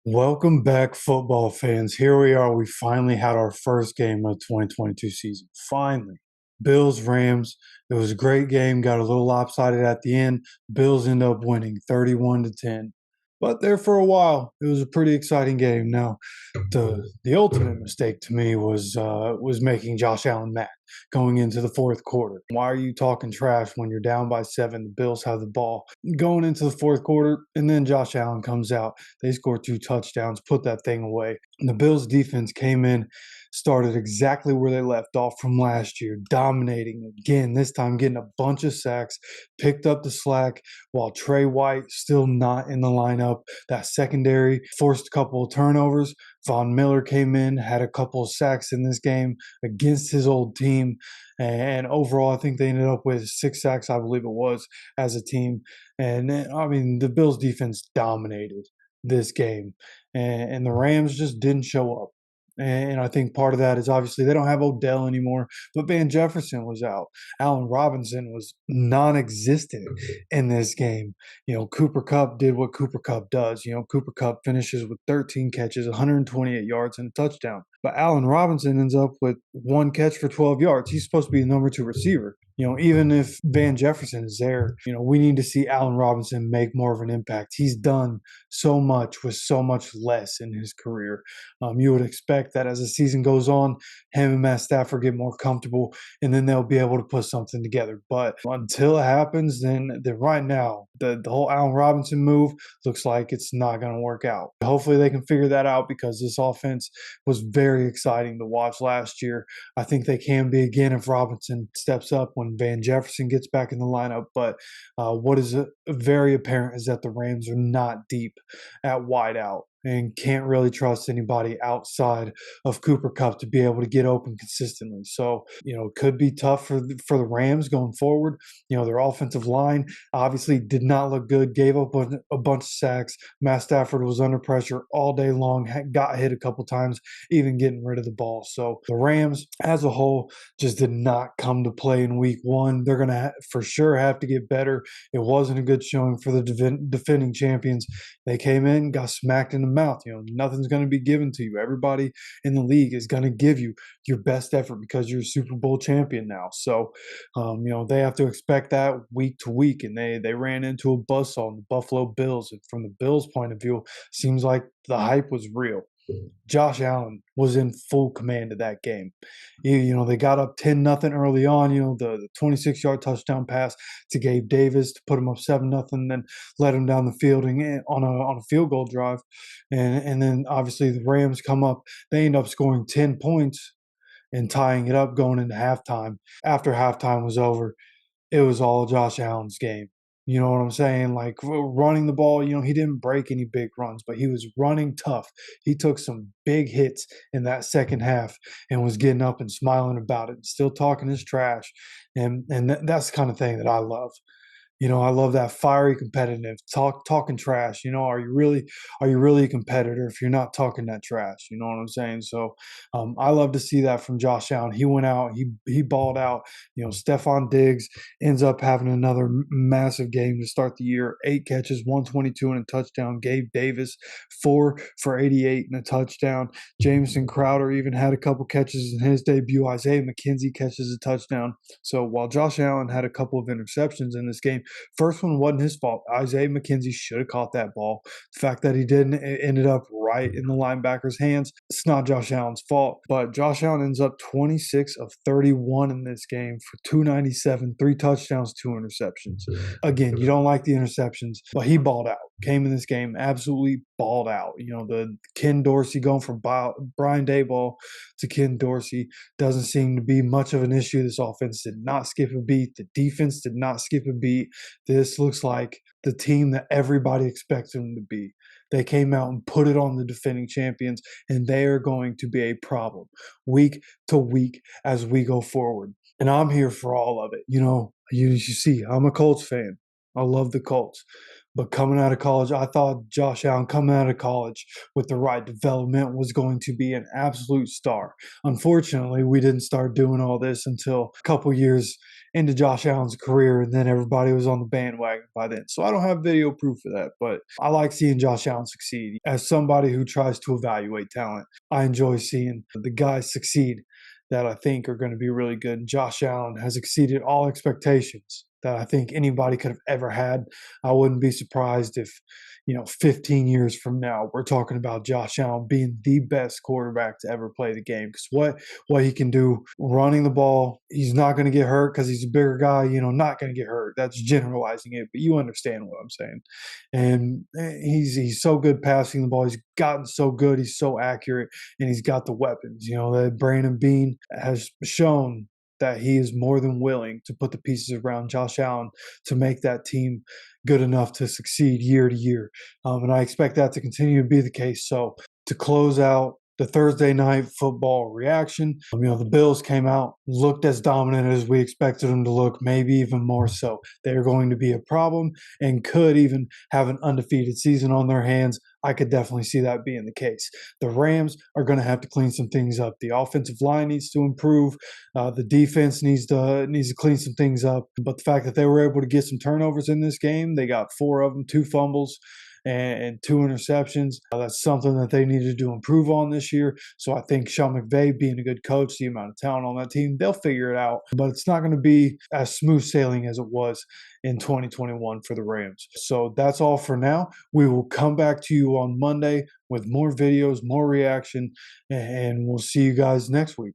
Welcome back, football fans. Here we are. We finally had our first game of the 2022 season. Finally. Bills, Rams. It was a great game. Got a little lopsided at the end. Bills end up winning 31-10. But there for a while, it was a pretty exciting game. Now, the ultimate mistake to me was making Josh Allen mad going into the fourth quarter. Why are you talking trash when you're down by 7? The Bills have the ball going into the fourth quarter, and then Josh Allen comes out. They score 2 touchdowns, put that thing away. And the Bills defense came in, started exactly where they left off from last year, dominating again, this time getting a bunch of sacks, picked up the slack while Trey White still not in the lineup. That secondary forced a couple of turnovers. Von Miller came in, had a couple of sacks in this game against his old team. And overall, I think they ended up with 6 sacks, I believe it was, as a team. And I mean, the Bills defense dominated this game, and the Rams just didn't show up. And I think part of that is obviously they don't have Odell anymore, but Van Jefferson was out. Allen Robinson was non existent in this game. Cooper Kupp did what Cooper Kupp does. Cooper Kupp finishes with 13 catches, 128 yards, and a touchdown. But Allen Robinson ends up with 1 catch for 12 yards. He's supposed to be the number 2 receiver. Even if Van Jefferson is there, we need to see Allen Robinson make more of an impact. He's done so much with so much less in his career. You would expect that as the season goes on, him and Matt Stafford get more comfortable, and then they'll be able to put something together. But until it happens, then right now, the whole Allen Robinson move looks like it's not going to work out. Hopefully they can figure that out, because this offense was very exciting to watch last year. I think they can be again if Robinson steps up when Van Jefferson gets back in the lineup. But what is very apparent is that the Rams are not deep at wideout and can't really trust anybody outside of Cooper Kupp to be able to get open consistently. So, it could be tough for the Rams going forward. Their offensive line obviously did not look good, gave up a bunch of sacks. Matt Stafford was under pressure all day long, got hit a couple times, even getting rid of the ball. So the Rams as a whole just did not come to play in week one. They're going to for sure have to get better. It wasn't a good showing for the defending champions. They came in, got smacked in the mouth. Nothing's going to be given to you. Everybody in the league is going to give you your best effort because you're a Super Bowl champion now. So, they have to expect that week to week. And they ran into a buzzsaw in the Buffalo Bills. And from the Bills' point of view, seems like the hype was real. Josh Allen was in full command of that game. They got up 10-0 early on. The 26-yard touchdown pass to Gabe Davis to put him up 7-0, then led him down the field on a field goal drive. And then obviously the Rams come up. They end up scoring 10 points and tying it up going into halftime. After halftime was over, it was all Josh Allen's game. You know what I'm saying? Like running the ball, he didn't break any big runs, but he was running tough. He took some big hits in that second half and was getting up and smiling about it, still talking his trash. And that's the kind of thing that I love. I love that fiery competitive talking trash. Are you really a competitor if you're not talking that trash? You know what I'm saying? So I love to see that from Josh Allen. He went out, he balled out. Stephon Diggs ends up having another massive game to start the year. 8 catches, 122 and a touchdown. Gabe Davis 4 for 88 and a touchdown. Jameson Crowder even had a couple catches in his debut. Isaiah McKenzie catches a touchdown. So while Josh Allen had a couple of interceptions in this game, first one wasn't his fault. Isaiah McKenzie should have caught that ball. The fact that he didn't, it ended up right in the linebacker's hands. It's not Josh Allen's fault, but Josh Allen ends up 26 of 31 in this game for 297, 3 touchdowns, 2 interceptions. Again, you don't like the interceptions, but he balled out. Came in this game, absolutely balled out. The Ken Dorsey going from Brian Daboll to Ken Dorsey doesn't seem to be much of an issue. This offense did not skip a beat. The defense did not skip a beat. This looks like the team that everybody expects them to be. They came out and put it on the defending champions, and they are going to be a problem week to week as we go forward. And I'm here for all of it. You see, I'm a Colts fan. I love the Colts. But coming out of college, I thought Josh Allen coming out of college with the right development was going to be an absolute star. Unfortunately, we didn't start doing all this until a couple years into Josh Allen's career, and then everybody was on the bandwagon by then. So I don't have video proof of that, but I like seeing Josh Allen succeed. As somebody who tries to evaluate talent, I enjoy seeing the guys succeed that I think are going to be really good. And Josh Allen has exceeded all expectations that I think anybody could have ever had. I wouldn't be surprised if, 15 years from now, we're talking about Josh Allen being the best quarterback to ever play the game. Because what he can do running the ball, he's not going to get hurt because he's a bigger guy, not going to get hurt. That's generalizing it, but you understand what I'm saying. And he's so good passing the ball. He's gotten so good. He's so accurate, and he's got the weapons. That Brandon Beane has shown that he is more than willing to put the pieces around Josh Allen to make that team good enough to succeed year to year. And I expect that to continue to be the case. So to close out the Thursday night football reaction, the Bills came out, looked as dominant as we expected them to look, maybe even more so. They're going to be a problem and could even have an undefeated season on their hands. I could definitely see that being the case. The Rams are going to have to clean some things up. The offensive line needs to improve. The defense needs to clean some things up. But the fact that they were able to get some turnovers in this game, they got 4 of them, 2 fumbles and 2 interceptions. That's something that they needed to improve on this year. So I think Sean McVay, being a good coach, the amount of talent on that team, they'll figure it out. But it's not going to be as smooth sailing as it was in 2021 for the Rams. So that's all for now. We will come back to you on Monday with more videos, more reaction, and we'll see you guys next week.